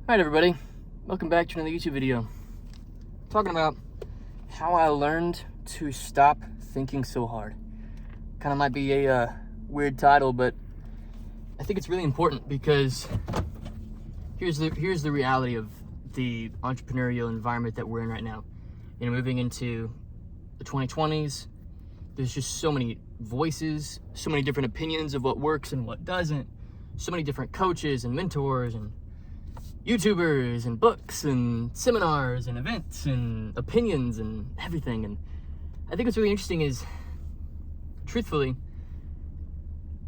Alright everybody, welcome back to another YouTube video. Talking about how I learned to stop thinking so hard. Kind of might be a weird title, but I think it's really important because here's the reality of the entrepreneurial environment that we're in right now. You know, moving into the 2020s, there's just so many voices, so many different opinions of what works and what doesn't, so many different coaches and mentors and YouTubers and books and seminars and events and opinions and everything. And I think what's really interesting is, truthfully,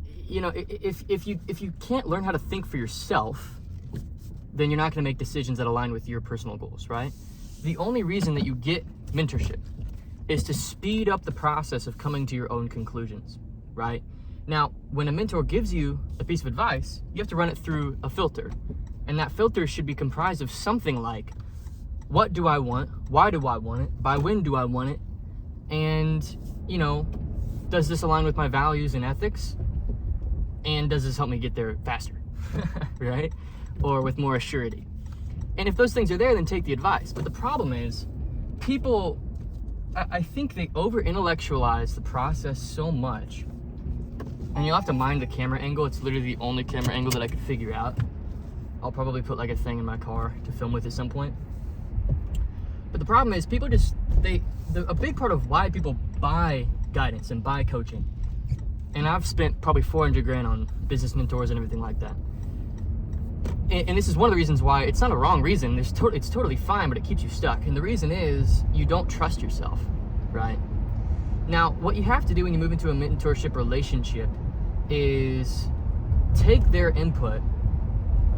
you know, if you can't learn how to think for yourself, then you're not going to make decisions that align with your personal goals, right? The only reason that you get mentorship is to speed up the process of coming to your own conclusions, right? Now, when a mentor gives you a piece of advice, you have to run it through a filter. And that filter should be comprised of something like, what do I want? Why do I want it? By when do I want it? And, you know, does this align with my values and ethics? And does this help me get there faster, right? Or with more assurity? And if those things are there, then take the advice. But the problem is, people, I think they over-intellectualize the process so much. And you'll have to mind the camera angle. It's literally the only camera angle that I could figure out. I'll probably put like a thing in my car to film with at some point. But the problem is people just, a big part of why people buy guidance and buy coaching, and I've spent probably 400 grand on business mentors and everything like that. And this is one of the reasons why it's not a wrong reason. It's totally fine, but it keeps you stuck. And the reason is you don't trust yourself, right? Now, what you have to do when you move into a mentorship relationship is take their input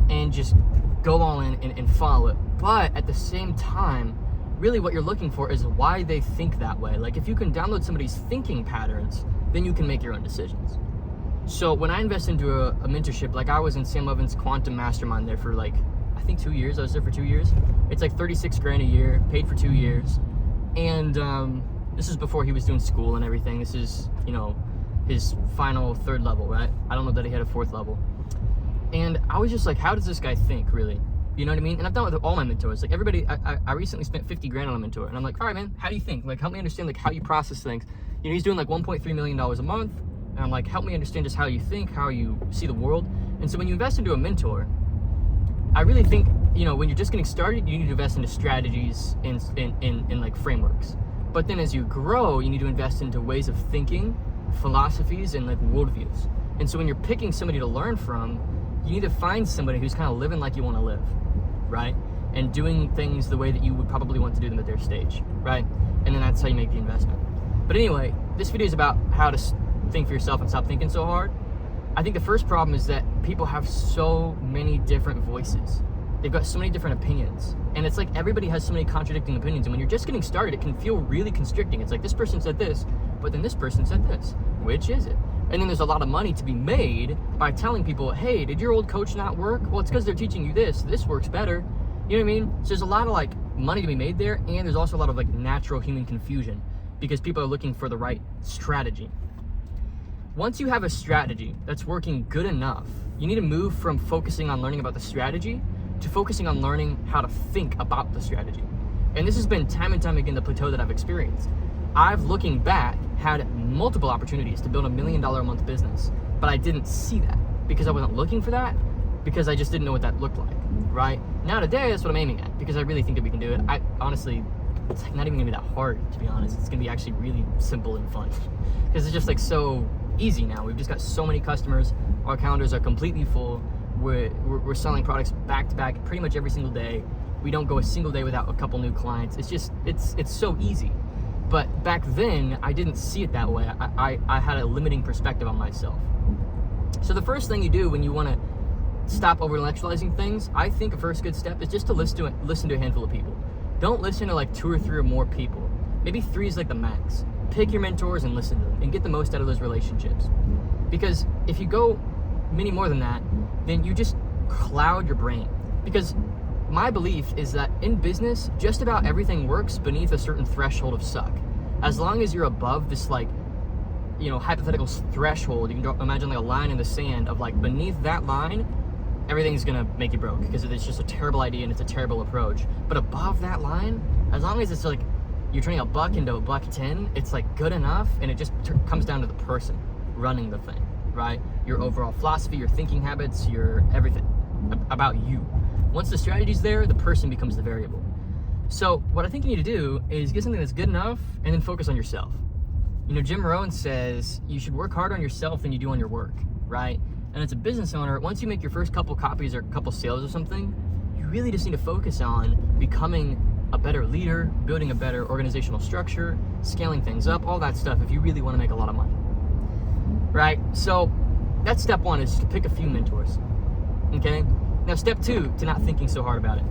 and just go all in and follow it. But at the same time, really what you're looking for is why they think that way. Like if you can download somebody's thinking patterns, then you can make your own decisions. So when I invest into a mentorship, like I was in Sam Levin's Quantum Mastermind there for like, I think 2 years. I was there for 2 years. It's like 36 grand a year, paid for 2 years. And this is before he was doing school and everything. This is, you know, his final 3rd level, right? I don't know that he had a 4th level. And I was just like, how does this guy think, really? You know what I mean? And I've done it with all my mentors. Like everybody, I recently spent 50 grand on a mentor. And I'm like, all right, man, how do you think? Like, help me understand like how you process things. You know, he's doing like $1.3 million a month. And I'm like, help me understand just how you think, how you see the world. And so when you invest into a mentor, I really think, you know, when you're just getting started, you need to invest into strategies in like frameworks. But then as you grow, you need to invest into ways of thinking, philosophies, and like worldviews. And so when you're picking somebody to learn from, you need to find somebody who's kind of living like you want to live, right? And doing things the way that you would probably want to do them at their stage, right? And then that's how you make the investment. But anyway, this video is about how to think for yourself and stop thinking so hard. I think the first problem is that people have so many different voices. They've got so many different opinions. And it's like everybody has so many contradicting opinions. And when you're just getting started, it can feel really constricting. It's like this person said this, but then this person said this. Which is it? And then there's a lot of money to be made by telling people, hey, did your old coach not work? Well, it's because they're teaching you this. This works better. You know what I mean? So there's a lot of like money to be made there, and there's also a lot of like natural human confusion because people are looking for the right strategy. Once you have a strategy that's working good enough, you need to move from focusing on learning about the strategy to focusing on learning how to think about the strategy. And this has been time and time again the plateau that I've experienced. I've, looking back, had multiple opportunities to build $1 million a month business, but I didn't see that because I wasn't looking for that, because I just didn't know what that looked like, right? Now today, that's what I'm aiming at, because I really think that we can do it. I honestly, it's like not even gonna be that hard, to be honest. It's gonna be actually really simple and fun, because it's just like so easy now. We've just got so many customers. Our calendars are completely full. We're selling products back to back pretty much every single day. We don't go a single day without a couple new clients. It's just, it's so easy. But back then, I didn't see it that way. I had a limiting perspective on myself. So the first thing you do when you want to stop over-intellectualizing things, I think a first good step is just to listen to a handful of people. Don't listen to like 2 or 3 or more people. Maybe 3 is like the max. Pick your mentors and listen to them and get the most out of those relationships. Because if you go many more than that, then you just cloud your brain. Because my belief is that in business, just about everything works beneath a certain threshold of suck. As long as you're above this like, you know, hypothetical threshold, you can imagine like a line in the sand of like beneath that line, everything's gonna make you broke because it's just a terrible idea and it's a terrible approach. But above that line, as long as it's like you're turning $1 into $1.10, it's like good enough, and it just comes down to the person running the thing, right? Your overall philosophy, your thinking habits, your everything about you. Once the strategy's there, the person becomes the variable. So what I think you need to do is get something that's good enough and then focus on yourself. You know, Jim Rohn says you should work harder on yourself than you do on your work, right? And as a business owner, once you make your first couple copies or couple sales or something, you really just need to focus on becoming a better leader, building a better organizational structure, scaling things up, all that stuff if you really want to make a lot of money, right? So that's step one, is to pick a few mentors, okay? Now step two, to not thinking so hard about it.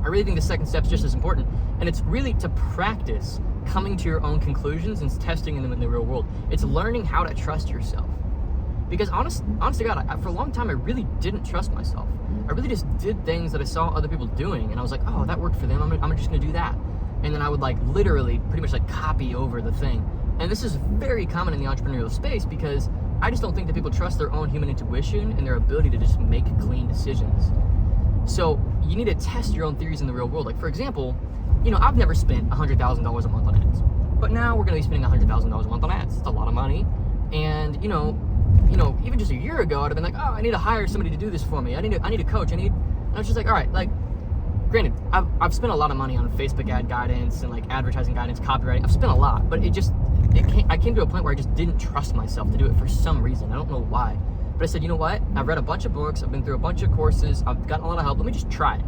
I really think the second step is just as important, and it's really to practice coming to your own conclusions and testing them in the real world. It's learning how to trust yourself. Because honest to God, for a long time, I really didn't trust myself. I really just did things that I saw other people doing, and I was like, oh, that worked for them, I'm just gonna do that. And then I would like literally pretty much like copy over the thing. And this is very common in the entrepreneurial space because I just don't think that people trust their own human intuition and their ability to just make clean decisions. So you need to test your own theories in the real world. Like for example, you know, I've never spent $100,000 a month on ads, but now we're gonna be spending $100,000 a month on ads. It's a lot of money. And you know, even just a year ago, I'd have been like, oh, I need to hire somebody to do this for me. I need a coach. And I was just like, all right, like, granted, I've spent a lot of money on Facebook ad guidance and like advertising guidance, copywriting. I've spent a lot, but I came to a point where I just didn't trust myself to do it for some reason. I don't know why. But I said, you know what? I've read a bunch of books. I've been through a bunch of courses. I've gotten a lot of help. Let me just try it.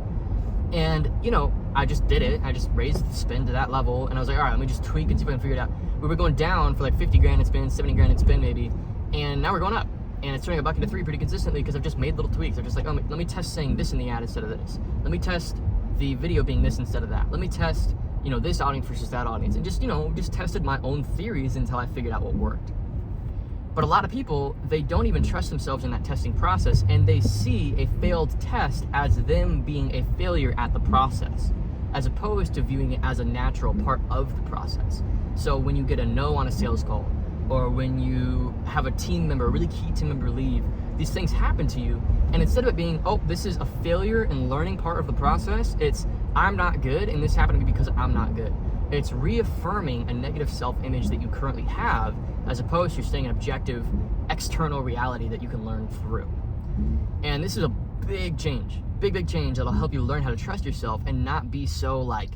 And, you know, I just did it. I just raised the spend to that level. And I was like, all right, let me just tweak and see if I can figure it out. We were going down for like 50 grand in spend, 70 grand in spend maybe. And now we're going up. And it's turning $1 into $3 pretty consistently because I've just made little tweaks. I'm just like, oh, let me test saying this in the ad instead of this. Let me test the video being this instead of that. Let me test, you know, this audience versus that audience. And just, you know, just tested my own theories until I figured out what worked. But a lot of people, they don't even trust themselves in that testing process, and they see a failed test as them being a failure at the process, as opposed to viewing it as a natural part of the process. So when you get a no on a sales call, or when you have a team member, a really key team member leave, these things happen to you, and instead of it being, oh, this is a failure and learning part of the process, it's, I'm not good, and this happened to me because I'm not good. It's reaffirming a negative self-image that you currently have, as opposed to staying an objective, external reality that you can learn through. And this is a big change that'll help you learn how to trust yourself and not be so like,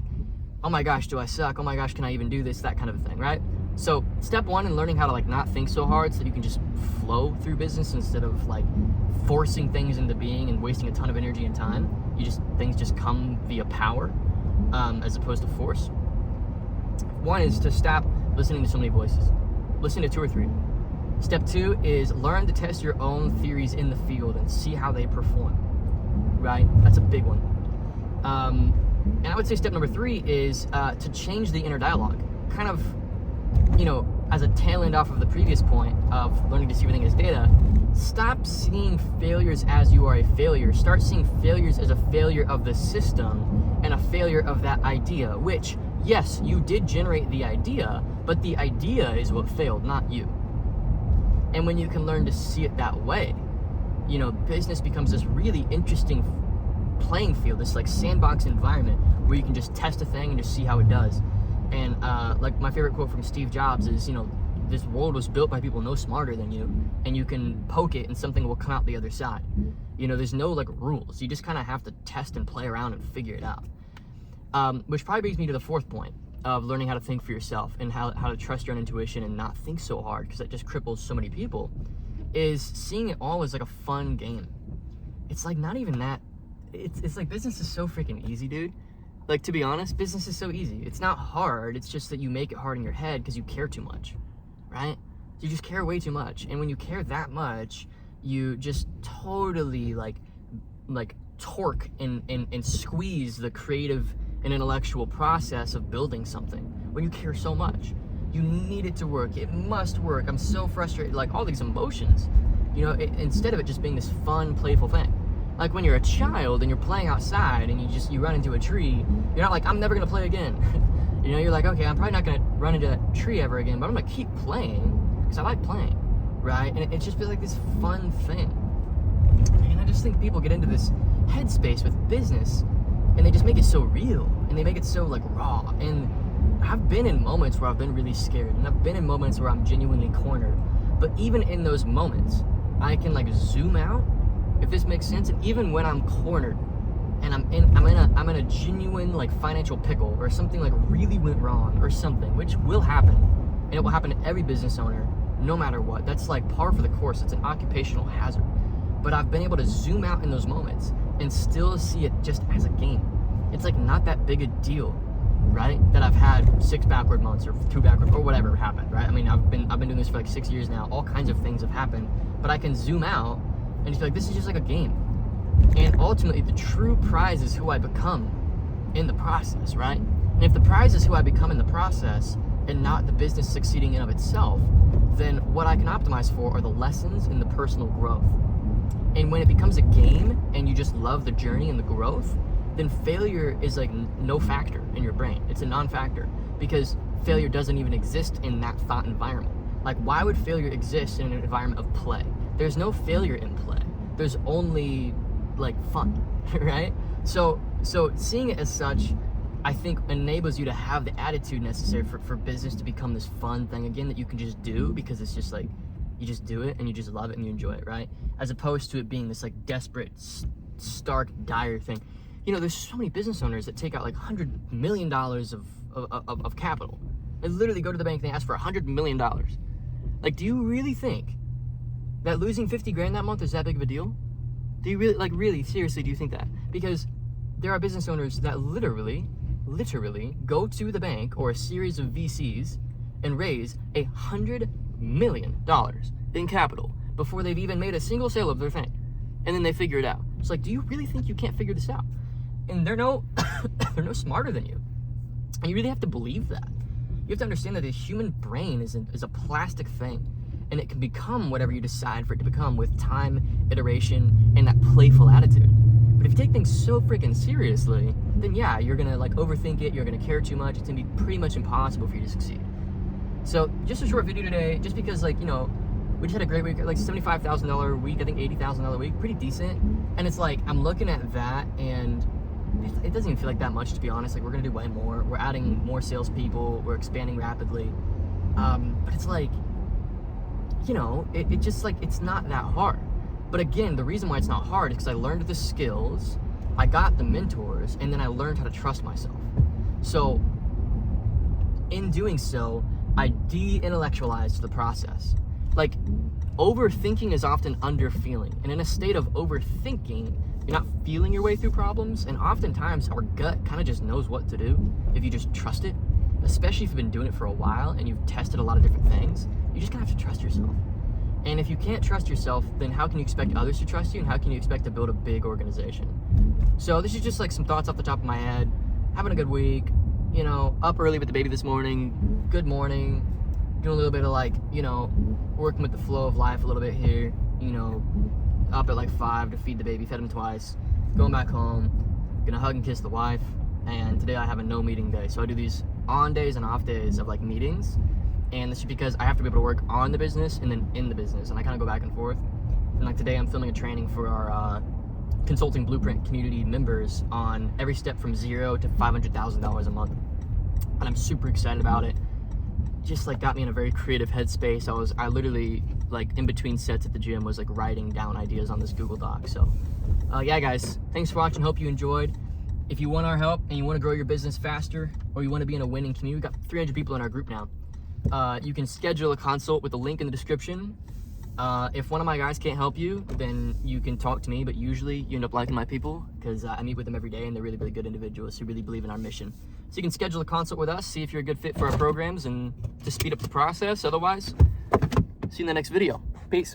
oh my gosh, do I suck? Oh my gosh, can I even do this? That kind of a thing, right? So step one in learning how to like not think so hard so that you can just flow through business instead of like forcing things into being and wasting a ton of energy and time. Things just come via power as opposed to force. One is to stop listening to so many voices. Listen to 2 or 3. Step 2 is learn to test your own theories in the field and see how they perform, right? That's a big one. And I would say step number 3 is to change the inner dialogue. Kind of, you know, as a tail end off of the previous point of learning to see everything as data, stop seeing failures as you are a failure. Start seeing failures as a failure of the system and a failure of that idea, which, yes, you did generate the idea, but the idea is what failed, not you. And when you can learn to see it that way, you know, business becomes this really interesting playing field, this like sandbox environment where you can just test a thing and just see how it does. And like my favorite quote from Steve Jobs is, you know, this world was built by people no smarter than you, and you can poke it and something will come out the other side. You know, there's no like rules. You just kind of have to test and play around and figure it out. Which probably brings me to the 4th point of learning how to think for yourself and how to trust your own intuition and not think so hard, because that just cripples so many people, is seeing it all as like a fun game. It's like not even that. It's like business is so freaking easy, dude. Like, to be honest, business is so easy. It's not hard. It's just that you make it hard in your head because you care too much, right? You just care way too much. And when you care that much, you just totally like torque and squeeze the creative and intellectual process of building something. When you care so much, you need it to work. It must work. I'm so frustrated. Like all these emotions, you know, instead of it just being this fun, playful thing. Like when you're a child and you're playing outside and you run into a tree, you're not like, I'm never gonna play again. You know, you're like, okay, I'm probably not gonna run into that tree ever again, but I'm gonna keep playing because I like playing, right? And it just feels like this fun thing. And I just think people get into this headspace with business and they just make it so real and they make it so like raw. And I've been in moments where I've been really scared, and I've been in moments where I'm genuinely cornered. But even in those moments, I can like zoom out, if this makes sense. And even when I'm cornered and I'm in a genuine like financial pickle, or something like really went wrong or something, which will happen, and it will happen to every business owner no matter what. That's like par for the course. It's an occupational hazard. But I've been able to zoom out in those moments and still see it just as a game. It's like not that big a deal, right? That I've had 6 backward months or 2 backward or whatever happened, right? I mean, I've been doing this for like 6 years now. All kinds of things have happened, but I can zoom out and just be like, this is just like a game. And ultimately, the true prize is who I become in the process, right? And if the prize is who I become in the process and not the business succeeding in of itself, then what I can optimize for are the lessons and the personal growth. And when it becomes a game and you just love the journey and the growth, then failure is like no factor in your brain. It's a non-factor, because failure doesn't even exist in that thought environment. Like, why would failure exist in an environment of play? There's no failure in play. There's only like fun, right? So seeing it as such, I think enables you to have the attitude necessary for business to become this fun thing again that you can just do, because it's just like, you just do it and you just love it and you enjoy it, right? As opposed to it being this like desperate, stark, dire thing. You know, there's so many business owners that take out like $100 million of capital. They literally go to the bank and they ask for $100 million. Like, do you really think that losing 50 grand that month is that big of a deal? Do you really, like, really, seriously, do you think that? Because there are business owners that literally go to the bank or a series of VCs and raise $100 million in capital before they've even made a single sale of their thing. And then they figure it out. It's like, do you really think you can't figure this out? And they're no smarter than you. And you really have to believe that. You have to understand that the human brain is a plastic thing, and it can become whatever you decide for it to become with time, iteration, and that playful attitude. But if you take things so freaking seriously, then yeah, you're gonna like overthink it, you're gonna care too much, it's gonna be pretty much impossible for you to succeed. So just a short video today, just because, like, you know, we just had a great week, like $75,000 a week, I think $80,000 a week, pretty decent. And it's like, I'm looking at that and it doesn't even feel like that much, to be honest. Like, we're gonna do way more. We're adding more salespeople, we're expanding rapidly. But it's like, you know, it just like, it's not that hard. But again, the reason why it's not hard is because I learned the skills, I got the mentors, and then I learned how to trust myself. So in doing so, I de-intellectualized the process. Like, overthinking is often under-feeling. And in a state of overthinking, you're not feeling your way through problems. And oftentimes, our gut kind of just knows what to do if you just trust it. Especially if you've been doing it for a while and you've tested a lot of different things. You just kind of have to trust yourself. And if you can't trust yourself, then how can you expect others to trust you? And how can you expect to build a big organization? So this is just like some thoughts off the top of my head. Having a good week. You know, up early with the baby this morning. Good morning. Doing a little bit of like, you know, working with the flow of life a little bit here. You know, up at like 5 to feed the baby, fed him twice. Going back home, gonna hug and kiss the wife. And today I have a no meeting day. So I do these on days and off days of like meetings. And this is because I have to be able to work on the business and then in the business. And I kind of go back and forth. And like today I'm filming a training for our Consulting Blueprint community members on every step from $0 to $500,000 a month. And I'm super excited about it. Just like got me in a very creative headspace. I literally, like, in between sets at the gym was like writing down ideas on this Google Doc. So yeah, guys, thanks for watching. Hope you enjoyed. If you want our help and you want to grow your business faster, or you want to be in a winning community, we've got 300 people in our group now. You can schedule a consult with the link in the description. If one of my guys can't help you, then you can talk to me, but usually you end up liking my people because I meet with them every day and they're really, really good individuals who really believe in our mission. So you can schedule a consult with us, see if you're a good fit for our programs and to speed up the process. Otherwise, see you in the next video. Peace.